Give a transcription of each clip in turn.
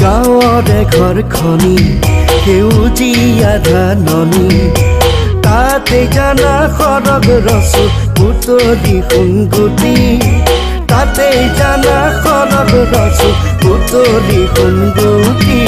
গাঁৱৰে ঘৰখনি সেউজীয়া ধাননি তাতে জানা সৰগ ৰচো বুটলি সোণগুটি তাতে জানা সৰগ ৰচো বুটলি সোণগুটি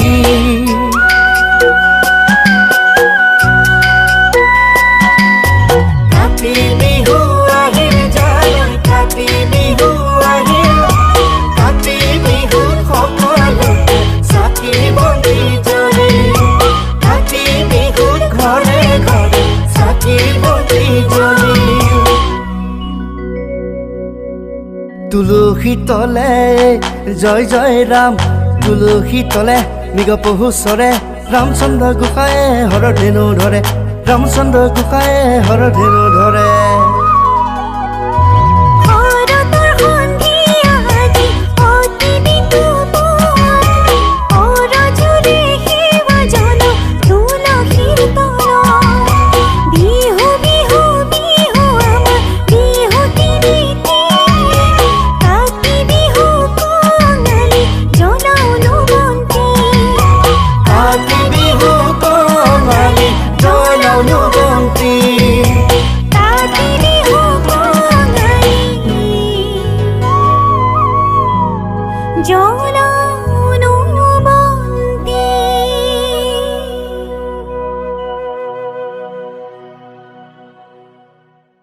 তুলসী তলে জয় জয় ৰাম তুলসী তলে মৃগ পহু চৰে ৰামচন্দ্ৰ গোসাঁয়ে হৰধেনু ধৰে ৰামচন্দ্ৰ গোসাঁয়ে হৰধেনু ধৰে